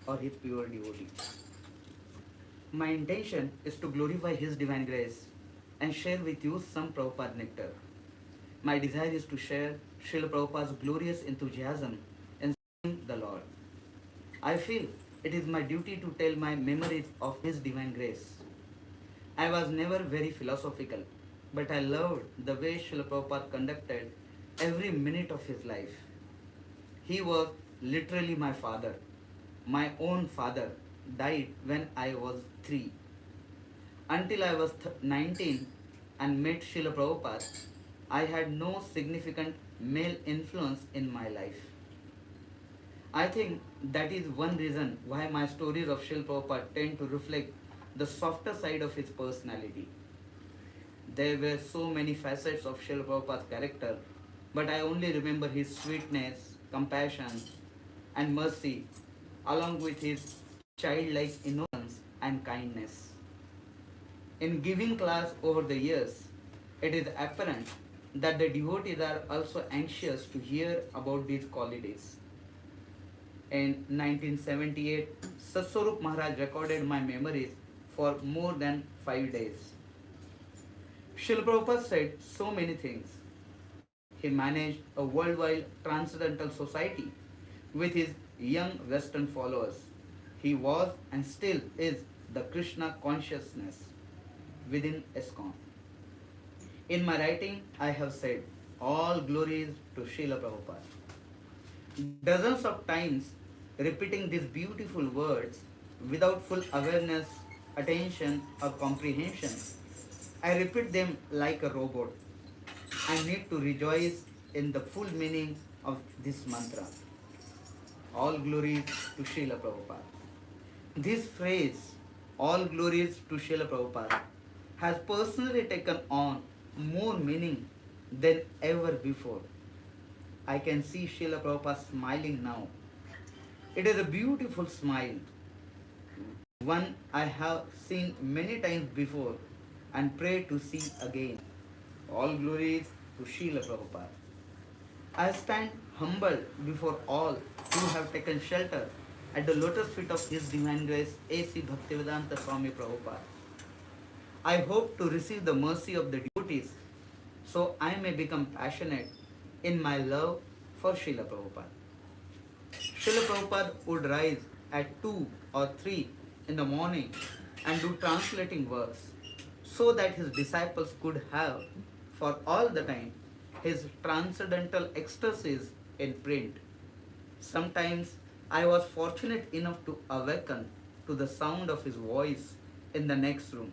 or his pure devotee. My intention is to glorify His divine grace and share with you some Prabhupada nectar. My desire is to share Srila Prabhupada's glorious enthusiasm in serving the Lord. I feel it is my duty to tell my memories of His divine grace. I was never very philosophical, but I loved the way Srila Prabhupada conducted every minute of his life. He was literally my father. My own father died when I was 3. Until I was 19 and met Srila Prabhupada, I had no significant male influence in my life. I think that is one reason why my stories of Srila Prabhupada tend to reflect the softer side of his personality. There were so many facets of Srila Prabhupada's character, but I only remember his sweetness, compassion, and mercy, along with his childlike innocence and kindness. In giving class over the years, it is apparent that the devotees are also anxious to hear about these qualities. In 1978, Satswarup Maharaj recorded my memories for more than 5 days. Srila Prabhupada said so many things. He managed a worldwide transcendental society with his young Western followers. He was and still is the Krishna consciousness within ISKCON. In my writing, I have said, all glories to Srila Prabhupada. Dozens of times repeating these beautiful words without full awareness, attention, or comprehension. I repeat them like a robot. I need to rejoice in the full meaning of this mantra. All glories to Srila Prabhupada. This phrase, all glories to Srila Prabhupada, has personally taken on more meaning than ever before. I can see Srila Prabhupada smiling now. It is a beautiful smile, one I have seen many times before and pray to see again. All glories to Srila Prabhupada. I stand humbled before all who have taken shelter at the lotus feet of His Divine Grace A.C. Bhaktivedanta Swami Prabhupada. I hope to receive the mercy of the devotees so I may become passionate in my love for Srila Prabhupada. Srila Prabhupada would rise at 2 or 3 in the morning and do translating works so that his disciples could have for all the time his transcendental ecstasies in print. Sometimes I was fortunate enough to awaken to the sound of his voice in the next room.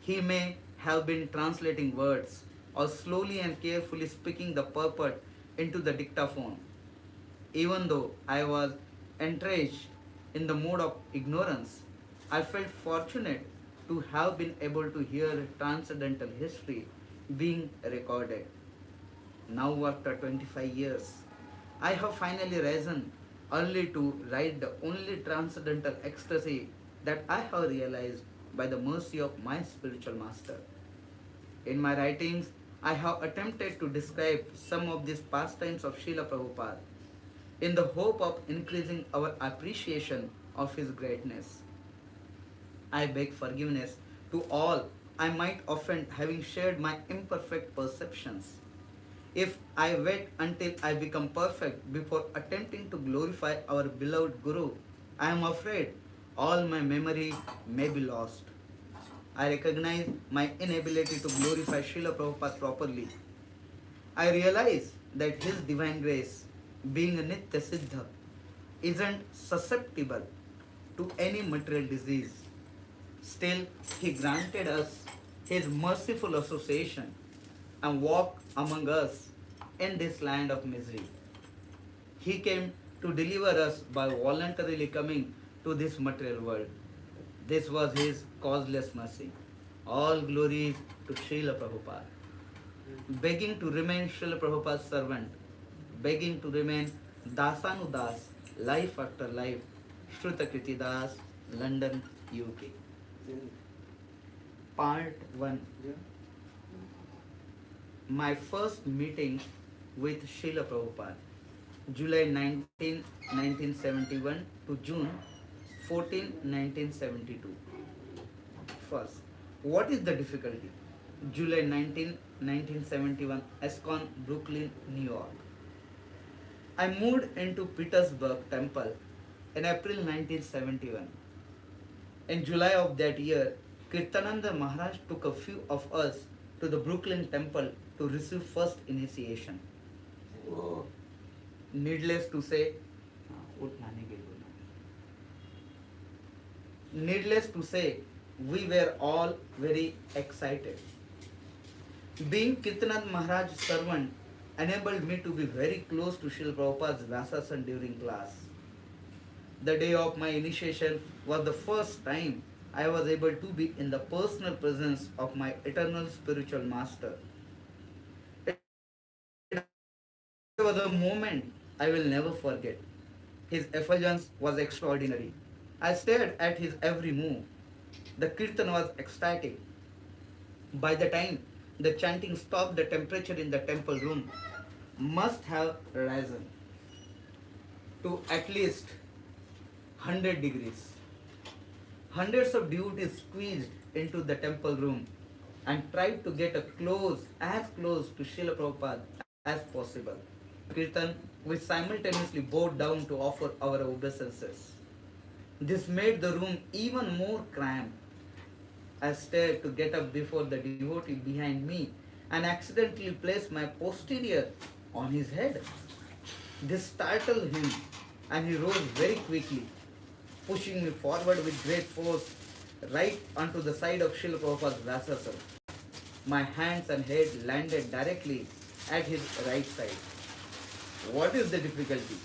He may have been translating words or slowly and carefully speaking the purport into the dictaphone. Even though I was entrenched in the mode of ignorance, I felt fortunate to have been able to hear transcendental history being recorded. Now, after 25 years, I have finally risen early to write the only transcendental ecstasy that I have realized by the mercy of my spiritual master. In my writings, I have attempted to describe some of these pastimes of Srila Prabhupada in the hope of increasing our appreciation of his greatness. I beg forgiveness to all I might offend having shared my imperfect perceptions. If I wait until I become perfect before attempting to glorify our beloved Guru, I am afraid all my memory may be lost. I recognize my inability to glorify Srila Prabhupada properly. I realize that His divine grace, being a Nitya Siddha, isn't susceptible to any material disease. Still, He granted us His merciful association and walked among us in this land of misery. He came to deliver us by voluntarily coming to this material world. This was His causeless mercy. All glories to Srila Prabhupada. Begging to remain Srila Prabhupada's servant, begging to remain Dasanudas, life after life, Shruta Das, London, UK. Part 1. My first meeting with Srila Prabhupada, July 19, 1971 to June 14, 1972. First, what is the difficulty? July 19, 1971, Escon, Brooklyn, New York. I moved into Petersburg Temple in April 1971. In July of that year, Kirtananda Maharaj took a few of us to the Brooklyn Temple to receive first initiation. Oh. Needless to say, needless to say, we were all very excited. Being Kirtanand Maharaj's servant enabled me to be very close to Srila Prabhupada's Vyasasana during class. The day of my initiation was the first time I was able to be in the personal presence of my eternal spiritual master. It was a moment I will never forget. His effulgence was extraordinary. I stared at his every move. The kirtan was ecstatic. By the time the chanting stopped, the temperature in the temple room must have risen to at least 100 degrees. Hundreds of devotees squeezed into the temple room and tried to get as close to Srila Prabhupada as possible. Kirtan, we simultaneously bowed down to offer our obeisances. This made the room even more cramped. I stared to get up before the devotee behind me and accidentally placed my posterior on his head. This startled him and he rose very quickly, pushing me forward with great force right onto the side of Srila Prabhupada's Vyasasana. My hands and head landed directly at his right side. What is the difficulty?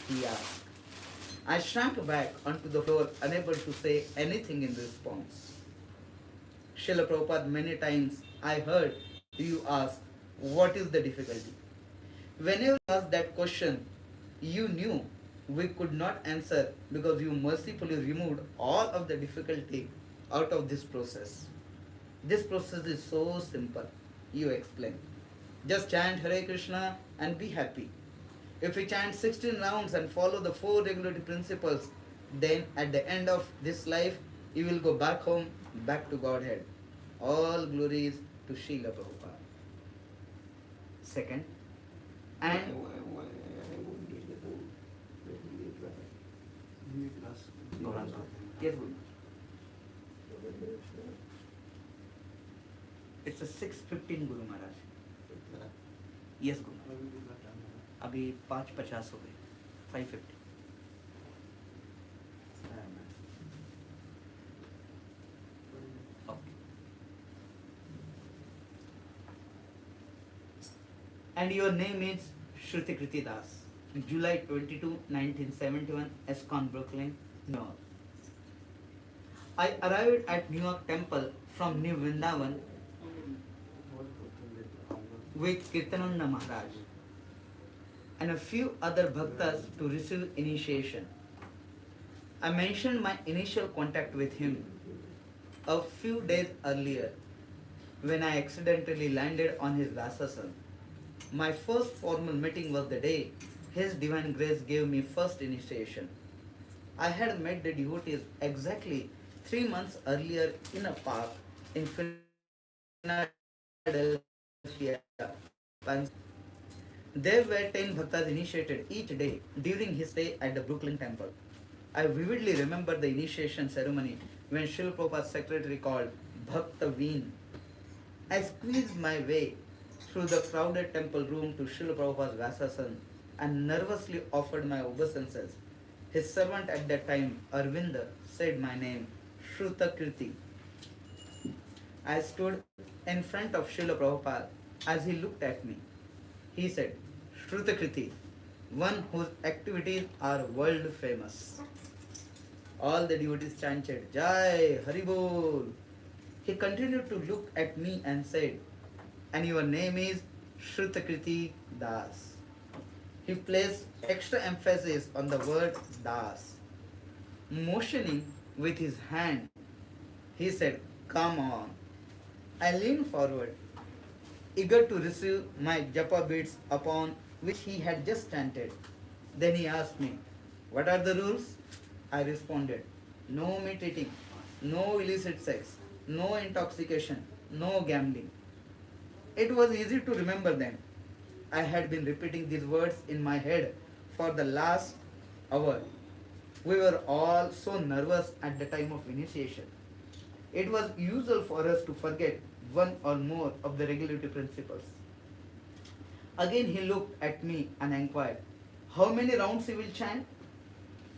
He asked. I shrank back onto the floor, unable to say anything in response. Srila Prabhupada, many times I heard you ask, what is the difficulty? Whenever you asked that question, you knew we could not answer because you mercifully removed all of the difficulty out of this process. This process is so simple, you explained. Just chant Hare Krishna and be happy. If we chant 16 rounds and follow the 4 regulatory principles, then at the end of this life, you will go back home, back to Godhead. All glories to Srila Prabhupada. Second, and yes, Guru. It's a 6:15 Guru Maharaj. Yes, Guru. अभी 5:50 हो गए. 5:50. Okay. And your name is Shruti Kriti Das. July 22, 1971, Escon, Brooklyn, New York. I arrived at New York Temple from New Vrindavan with Kirtananda Maharaj and a few other bhaktas to receive initiation. I mentioned my initial contact with him a few days earlier when I accidentally landed on his Vyasasana. My first formal meeting was the day His Divine Grace gave me first initiation. I had met the devotees exactly 3 months earlier in a park in Philadelphia, Pennsylvania. There were 10 bhaktas initiated each day during his stay at the Brooklyn Temple. I vividly remember the initiation ceremony when Srila Prabhupada's secretary called Bhakta Veen. I squeezed my way through the crowded temple room to Srila Prabhupada's Vyasasana and nervously offered my obeisances. His servant at that time, Arvinda, said my name, Shruta Kirti. I stood in front of Srila Prabhupada as he looked at me. He said, Shruta Kriti, one whose activities are world famous. All the devotees chanted, Jai, Haribol. He continued to look at me and said, and your name is Shruta Kriti Das. He placed extra emphasis on the word Das. Motioning with his hand, he said, come on. I leaned forward, eager to receive my japa beads upon which he had just chanted. Then he asked me, what are the rules? I responded, no meat eating, no illicit sex, no intoxication, no gambling. It was easy to remember them. I had been repeating these words in my head for the last hour. We were all so nervous at the time of initiation. It was usual for us to forget one or more of the regulatory principles. Again he looked at me and inquired, how many rounds he will chant?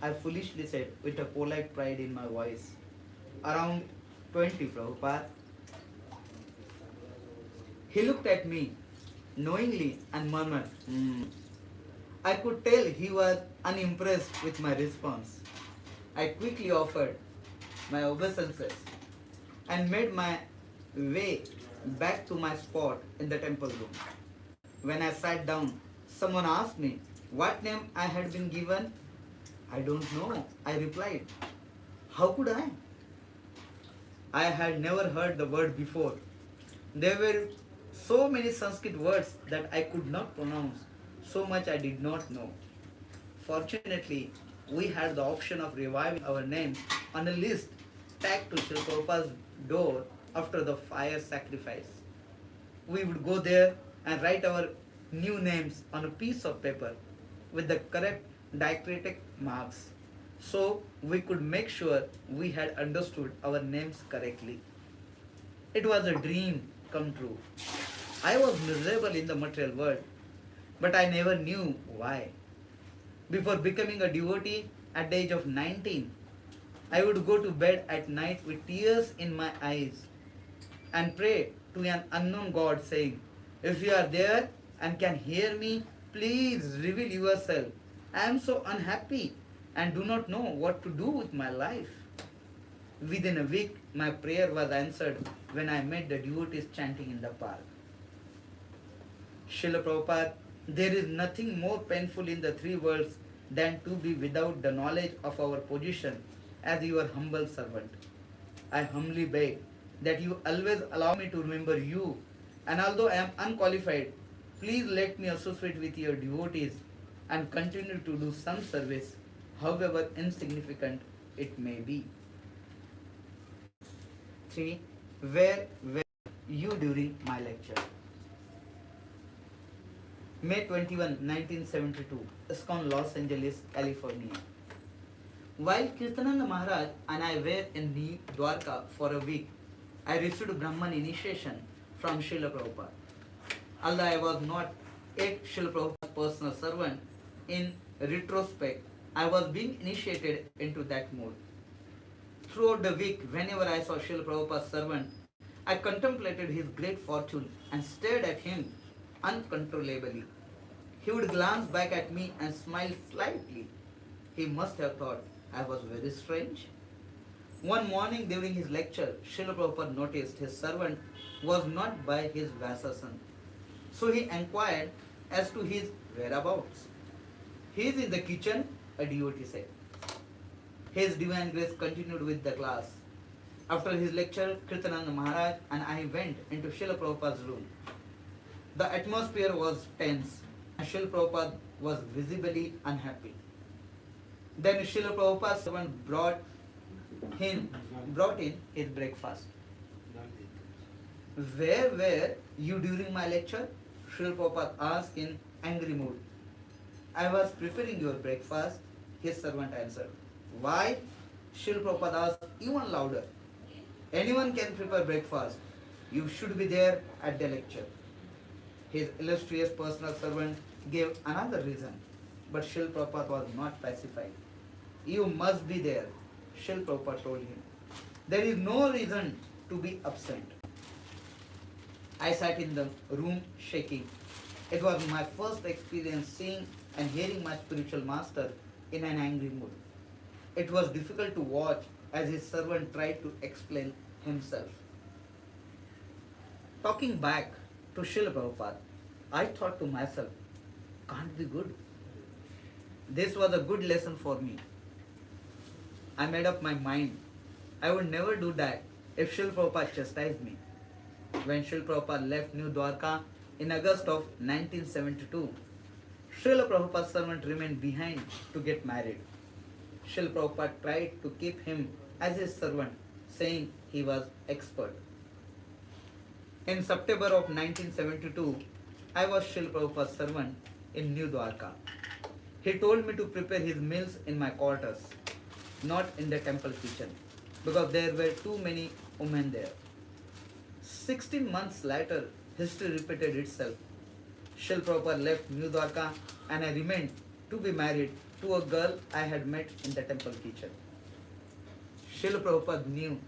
I foolishly said with a polite pride in my voice, around 20, Prabhupada. He looked at me knowingly and murmured, "Hmm." I could tell he was unimpressed with my response. I quickly offered my obeisances and made my way back to my spot in the temple room. When I sat down, someone asked me what name I had been given. I don't know, I replied. How could I? I had never heard the word before. There were so many Sanskrit words that I could not pronounce, so much I did not know. Fortunately, we had the option of reviving our name on a list tagged to Srila Prabhupada's door after the fire sacrifice. We would go there and write our new names on a piece of paper with the correct diacritic marks so we could make sure we had understood our names correctly. It was a dream come true. I was miserable in the material world, but I never knew why. Before becoming a devotee at the age of 19, I would go to bed at night with tears in my eyes and pray to an unknown God saying, if you are there and can hear me, please reveal yourself. I am so unhappy and do not know what to do with my life. Within a week, my prayer was answered when I met the devotees chanting in the park. Srila Prabhupada, there is nothing more painful in the three worlds than to be without the knowledge of our position as your humble servant. I humbly beg that you always allow me to remember you, and although I am unqualified, please let me associate with your devotees and continue to do some service, however insignificant it may be. 3. Where were you during my lecture? May 21, 1972, ISKCON, Los Angeles, California. While Kirtananda Maharaj and I were in New Dwarka for a week, I received Brahman initiation from Srila Prabhupada. Although I was not yet Srila Prabhupada's personal servant, in retrospect, I was being initiated into that mode. Throughout the week, whenever I saw Srila Prabhupada's servant, I contemplated his great fortune and stared at him uncontrollably. He would glance back at me and smile slightly. He must have thought I was very strange. One morning during his lecture, Srila Prabhupada noticed his servant was not by his Vyasasan. So he inquired as to his whereabouts. He is in the kitchen, a devotee said. His divine grace continued with the class. After his lecture, Kirtananda Maharaj and I went into Srila Prabhupada's room. The atmosphere was tense and Srila Prabhupada was visibly unhappy. Then Srila Prabhupada's servant brought in his breakfast. Where were you during my lecture? Srila Prabhupada asked in angry mood. I was preparing your breakfast, his servant answered. Why? Srila Prabhupada asked even louder. Anyone can prepare breakfast. You should be there at the lecture. His illustrious personal servant gave another reason, but Srila Prabhupada was not pacified. You must be there, Srila Prabhupada told him. There is no reason to be absent. I sat in the room shaking. It was my first experience seeing and hearing my spiritual master in an angry mood. It was difficult to watch as his servant tried to explain himself. Talking back to Srila Prabhupada, I thought to myself, can't be good. This was a good lesson for me. I made up my mind. I would never do that if Srila Prabhupada chastised me. When Srila Prabhupada left New Dwarka in August of 1972, Srila Prabhupada's servant remained behind to get married. Srila Prabhupada tried to keep him as his servant, saying he was expert. In September of 1972, I was Srila Prabhupada's servant in New Dwarka. He told me to prepare his meals in my quarters, not in the temple kitchen, because there were too many women there. 16 months later, history repeated itself. Srila Prabhupada left New Dwarka and I remained to be married to a girl I had met in the temple kitchen. Srila Prabhupada knew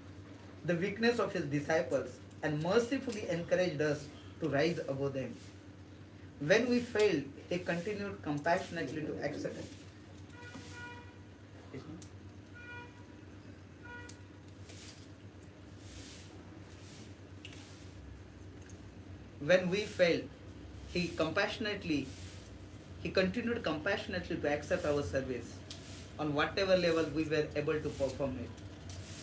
the weakness of his disciples and mercifully encouraged us to rise above them. When we failed, he continued compassionately to accept it. When we failed, he continued compassionately to accept our service on whatever level we were able to perform it.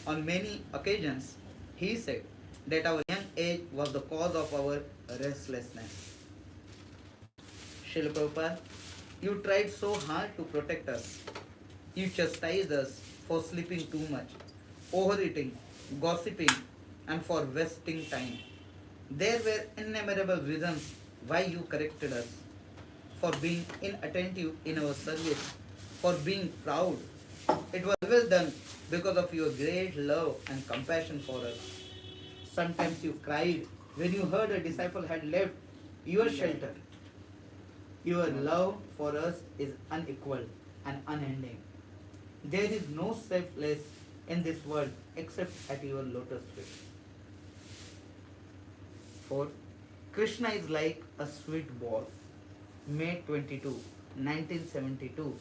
On many occasions, he said that our young age was the cause of our restlessness. Srila Prabhupada, you tried so hard to protect us. You chastised us for sleeping too much, overeating, gossiping, and for wasting time. There were innumerable reasons why you corrected us, for being inattentive in our service, for being proud. It was well done because of your great love and compassion for us. Sometimes you cried when you heard a disciple had left your shelter. Your love for us is unequaled and unending. There is no safe place in this world except at your lotus feet. 4. Krishna is like a sweet ball. May 22, 1972,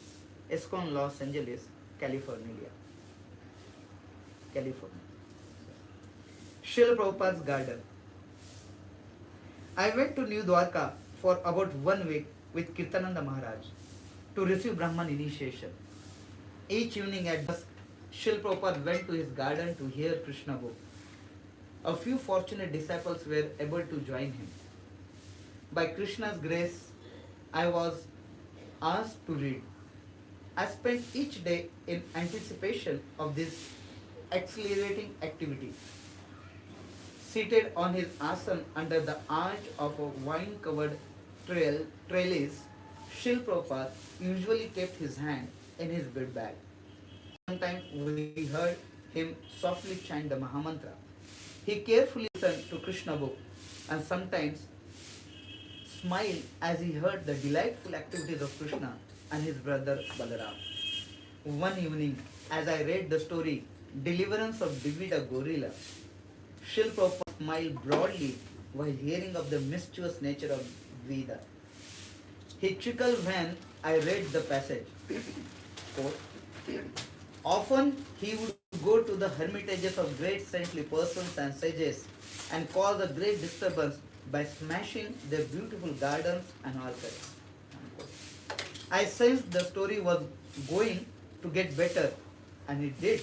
ISKCON, Los Angeles, California. Srila Prabhupada's garden. I went to New Dwarka for about 1 week with Kirtananda Maharaj to receive Brahman initiation. Each evening at dusk, Srila Prabhupada went to his garden to hear Krishna book. A few fortunate disciples were able to join him. By Krishna's grace, I was asked to read. I spent each day in anticipation of this exhilarating activity. Seated on his asana under the arch of a wine-covered trellis, Srila Prabhupada usually kept his hand in his bed bag. Sometimes we heard him softly chant the Mahamantra. He carefully listened to Krishna book and sometimes smiled as he heard the delightful activities of Krishna and his brother Balaram. One evening, as I read the story Deliverance of Divida Gorilla, Srila Prabhupada smiled broadly while hearing of the mischievous nature of Veda. He chuckled when I read the passage. Quote, often he would go to the hermitages of great saintly persons and sages and cause a great disturbance by smashing their beautiful gardens and orchards. I sensed the story was going to get better, and it did.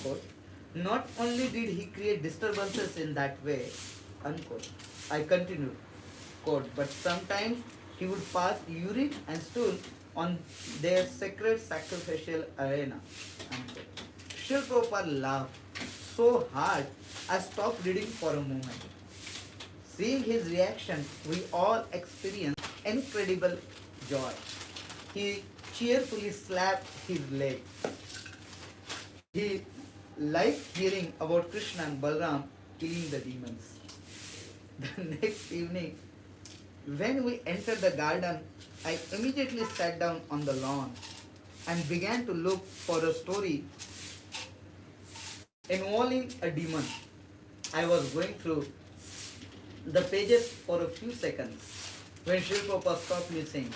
Quote, not only did he create disturbances in that way, unquote, I continued, quote, but sometimes he would pass urine and stool on their sacred sacrificial arena. Srila Prabhupada laughed so hard I stopped reading for a moment. Seeing his reaction, we all experienced incredible joy. He cheerfully slapped his leg. He liked hearing about Krishna and Balaram killing the demons. The next evening, when we entered the garden, I immediately sat down on the lawn and began to look for a story involving a demon. I was going through the pages for a few seconds when Srila Prabhupada stopped me saying,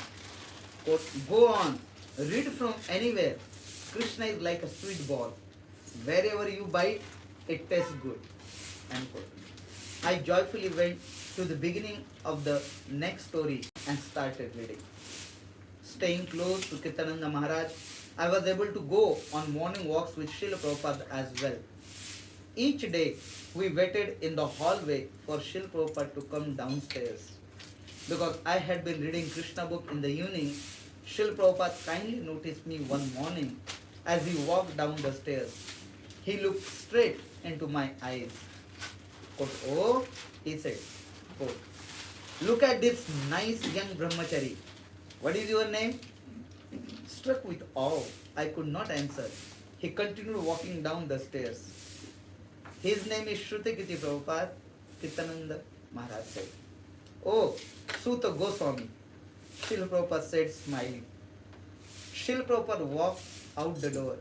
quote, go on, read from anywhere. Krishna is like a sweet ball. Wherever you bite, it tastes good. Unquote. I joyfully went to the beginning of the next story and started reading. Staying close to Kirtananda Maharaj, I was able to go on morning walks with Srila Prabhupada as well. Each day, we waited in the hallway for Srila Prabhupada to come downstairs. Because I had been reading Krishna book in the evening, Srila Prabhupada kindly noticed me one morning as he walked down the stairs. He looked straight into my eyes. Quote, "Oh," he said, quote, "look at this nice young brahmachari. What is your name?" Struck with awe, I could not answer. He continued walking down the stairs. "His name is Shrutikiti Prabhupada," Kirtananda Maharaj said. "Oh, Sutta Goswami," Srila Prabhupada said, smiling. Srila Prabhupada walked out the door.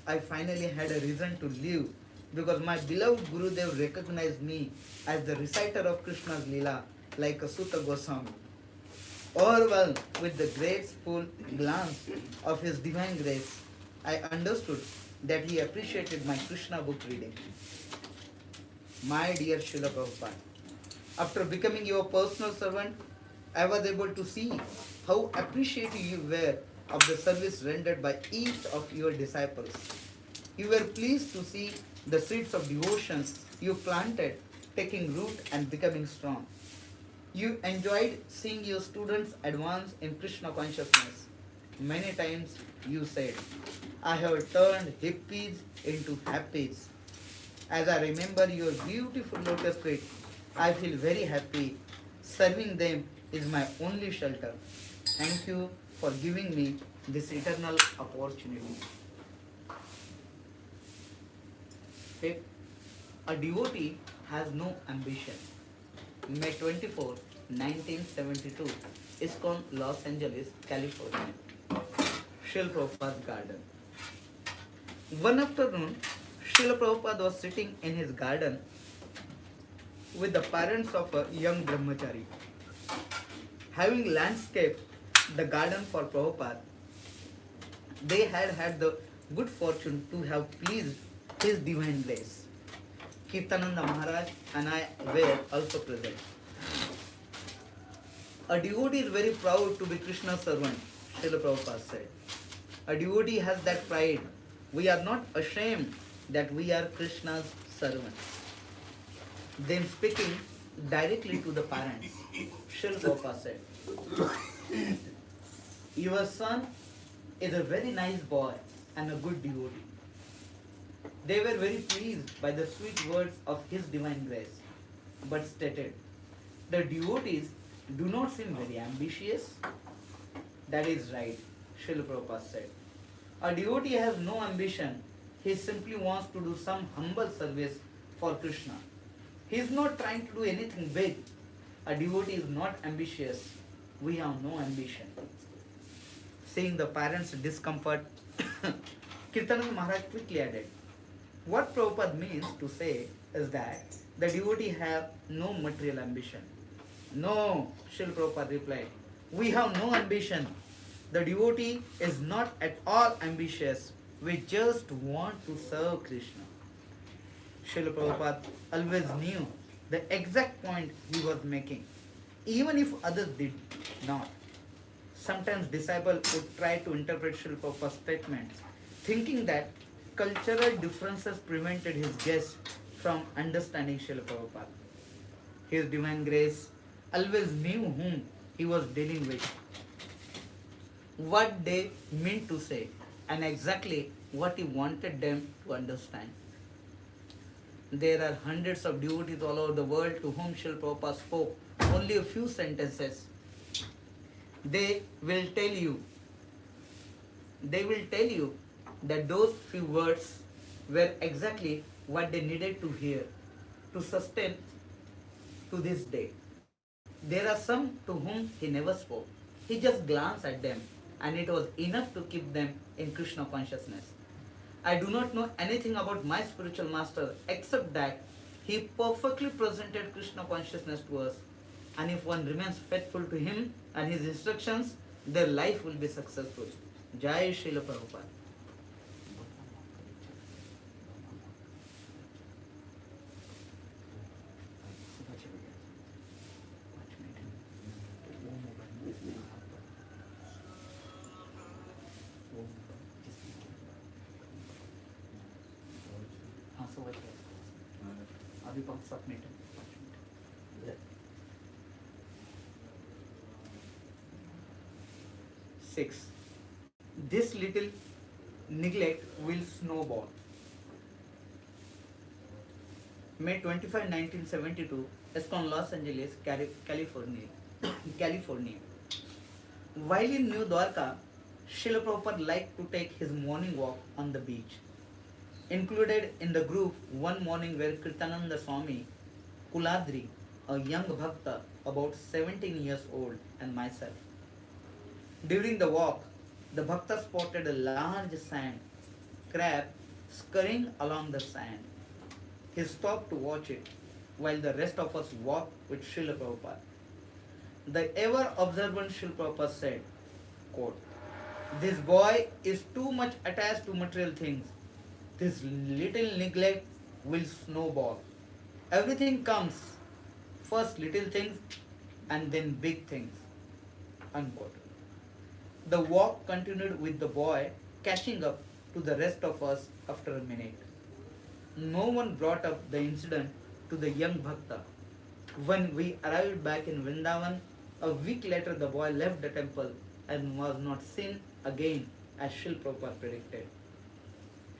I finally had a reason to leave because my beloved Gurudev recognized me as the reciter of Krishna's Leela like a Sutta Goswami. Overwhelmed with the graceful glance of his divine grace, I understood that he appreciated my Krishna book reading. My dear Srila Prabhupada, after becoming your personal servant, I was able to see how appreciative you were of the service rendered by each of your disciples. You were pleased to see the seeds of devotion you planted taking root and becoming strong. You enjoyed seeing your students advance in Krishna consciousness. Many times you said, "I have turned hippies into happies." As I remember your beautiful lotus feet, I feel very happy. Serving them is my only shelter. Thank you for giving me this eternal opportunity. Fifth, a devotee has no ambition. May 24, 1972, ISKCON, Los Angeles, California. Srila Prabhupada's garden. One afternoon, Srila Prabhupada was sitting in his garden with the parents of a young brahmachari. Having landscaped the garden for Prabhupada, they had had the good fortune to have pleased his divine grace. Kirtananda Maharaj and I were also present. A devotee is very proud to be Krishna's servant, Srila Prabhupada said. A devotee has that pride. We are not ashamed that we are Krishna's servants. Then speaking directly to the parents, Srila Prabhupada said, "Your son is a very nice boy and a good devotee." They were very pleased by the sweet words of his divine grace, but stated, "The devotees do not seem very ambitious." That is right, Srila Prabhupada said. A devotee has no ambition. He simply wants to do some humble service for Krishna. He is not trying to do anything big. A devotee is not ambitious. We have no ambition. Seeing the parents' discomfort, Kirtanand Maharaj quickly added, "What Prabhupada means to say is that the devotee have no material ambition." "No," Srila Prabhupada replied, "we have no ambition. The devotee is not at all ambitious. We just want to serve Krishna." Srila Prabhupada always knew the exact point he was making, even if others did not. Sometimes disciples would try to interpret Srila Prabhupada's statements, thinking that cultural differences prevented his guests from understanding Srila Prabhupada. His divine grace always knew whom he was dealing with, what they meant to say, and exactly what he wanted them to understand. There are hundreds of devotees all over the world to whom Srila Prabhupada spoke only a few sentences. They will tell you that those few words were exactly what they needed to hear to sustain to this day. There are some to whom he never spoke. He just glanced at them and it was enough to keep them in Krishna consciousness. I do not know anything about my spiritual master except that he perfectly presented Krishna consciousness to us, and if one remains faithful to him and his instructions, their life will be successful. Jai Srila Prabhupada. अभी 5-7 minute 6. This little neglect will snowball. May 25, 1972, Escon, Los Angeles, California. California. While in New Dwarka, Srila Prabhupada liked to take his morning walk on the beach. Included in the group one morning were Kirtananda Swami, Kuladri, a young bhakta about 17 years old, and myself. During the walk, the bhakta spotted a large sand crab scurrying along the sand. He stopped to watch it, while the rest of us walked with Srila Prabhupada. The ever observant Srila Prabhupada said, quote, "This boy is too much attached to material things. This little neglect will snowball. Everything comes, first little things and then big things." Unquote. The walk continued with the boy catching up to the rest of us after a minute. No one brought up the incident to the young bhakta. When we arrived back in Vrindavan, a week later the boy left the temple and was not seen again as Srila Prabhupada predicted.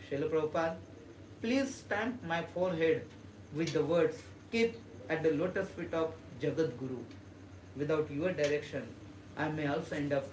Srila Prabhupada, please stamp my forehead with the words, "Keep at the lotus feet of Jagat Guru." Without your direction, I may also end up